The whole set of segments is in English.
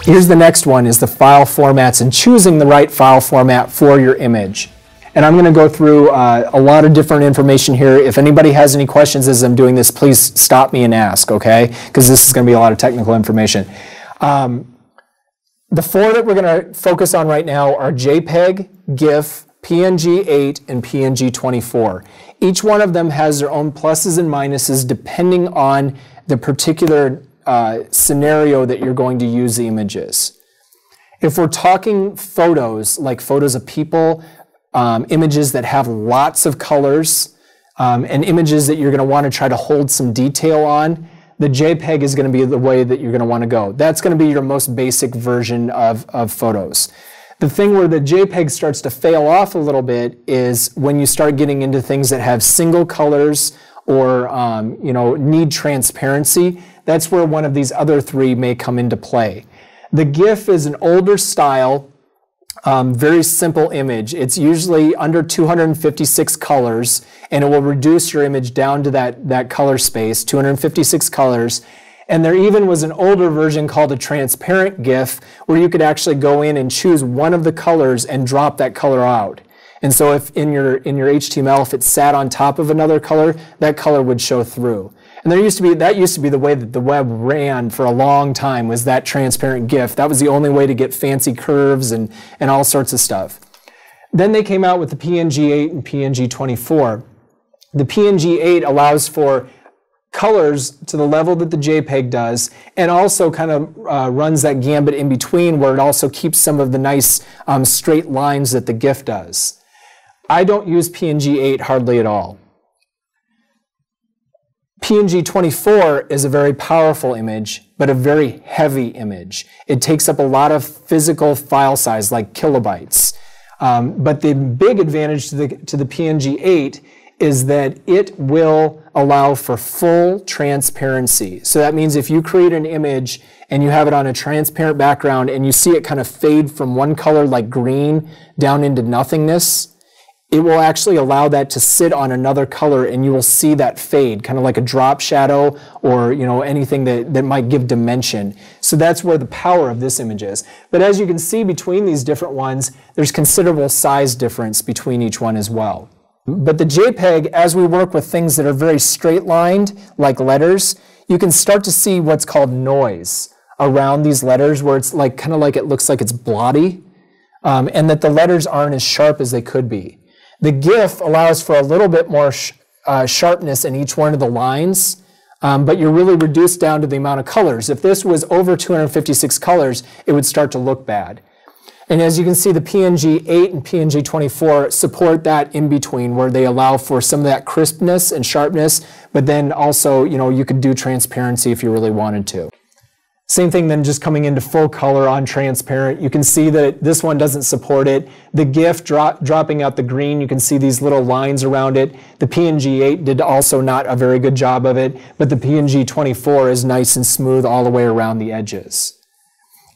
Here's the next one, is the file formats and choosing the right file format for your image. And I'm going to go through a lot of different information here. If anybody has any questions as I'm doing this, please stop me and ask, okay? Because this is going to be a lot of technical information. The four that we're going to focus on right now are JPEG, GIF, PNG8, and PNG24. Each one of them has their own pluses and minuses depending on the particular scenario that you're going to use the images. If we're talking photos, like photos of people, images that have lots of colors, and images that you're going to want to try to hold some detail on, the JPEG is going to be the way that you're going to want to go. That's going to be your most basic version of photos. The thing where the JPEG starts to fail off a little bit is when you start getting into things that have single colors or need transparency. That's where one of these other three may come into play. The GIF is an older style, very simple image. It's usually under 256 colors, and it will reduce your image down to that color space, 256 colors. And there even was an older version called a transparent GIF where you could actually go in and choose one of the colors and drop that color out. And so if in your HTML, if it sat on top of another color, that color would show through. And that used to be the way that the web ran for a long time, was that transparent GIF. That was the only way to get fancy curves and all sorts of stuff. Then they came out with the PNG8 and PNG24. The PNG8 allows for colors to the level that the JPEG does, and also kind of runs that gambit in between where it also keeps some of the nice straight lines that the GIF does. I don't use PNG8 hardly at all. PNG24 is a very powerful image, but a very heavy image. It takes up a lot of physical file size, like kilobytes. But the big advantage to the PNG8 is that it will allow for full transparency. So that means if you create an image and you have it on a transparent background and you see it kind of fade from one color like green down into nothingness, it will actually allow that to sit on another color and you will see that fade, kind of like a drop shadow or anything that might give dimension. So that's where the power of this image is. But as you can see between these different ones, there's considerable size difference between each one as well. But the JPEG, as we work with things that are very straight lined, like letters, you can start to see what's called noise around these letters, where it's kind of like it looks like it's blotty, and that the letters aren't as sharp as they could be. The GIF allows for a little bit more sharpness in each one of the lines, but you're really reduced down to the amount of colors. If this was over 256 colors, it would start to look bad. And as you can see, the PNG8 and PNG24 support that in between, where they allow for some of that crispness and sharpness, but then also, you could do transparency if you really wanted to. Same thing then just coming into full color on transparent. You can see that this one doesn't support it. The GIF dropping out the green, you can see these little lines around it. The PNG8 did also not a very good job of it, but the PNG24 is nice and smooth all the way around the edges.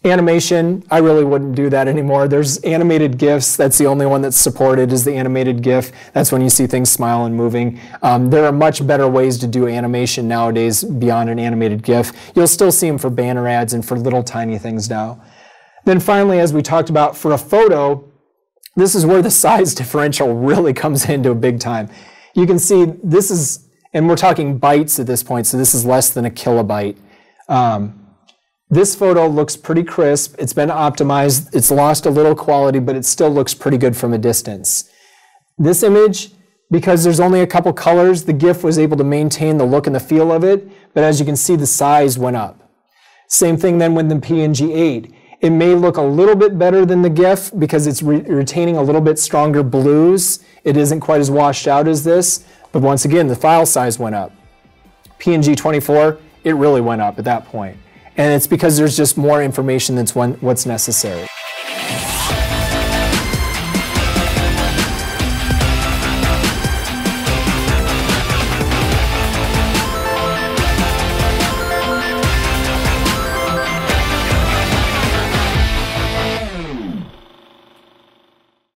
Animation, I really wouldn't do that anymore. There's animated GIFs. That's the only one that's supported, is the animated GIF. That's when you see things smile and moving. There are much better ways to do animation nowadays beyond an animated GIF. You'll still see them for banner ads and for little tiny things now. Then finally, as we talked about, for a photo, this is where the size differential really comes into a big time. You can see this is, and we're talking bytes at this point, so this is less than a kilobyte. This photo looks pretty crisp. It's been optimized. It's lost a little quality, but it still looks pretty good from a distance. This image, because there's only a couple colors, the GIF was able to maintain the look and the feel of it, but as you can see, the size went up. Same thing then with the PNG8. It may look a little bit better than the GIF because it's retaining a little bit stronger blues. It isn't quite as washed out as this, but once again, the file size went up. PNG24, it really went up at that point. And it's because there's just more information that's what's necessary.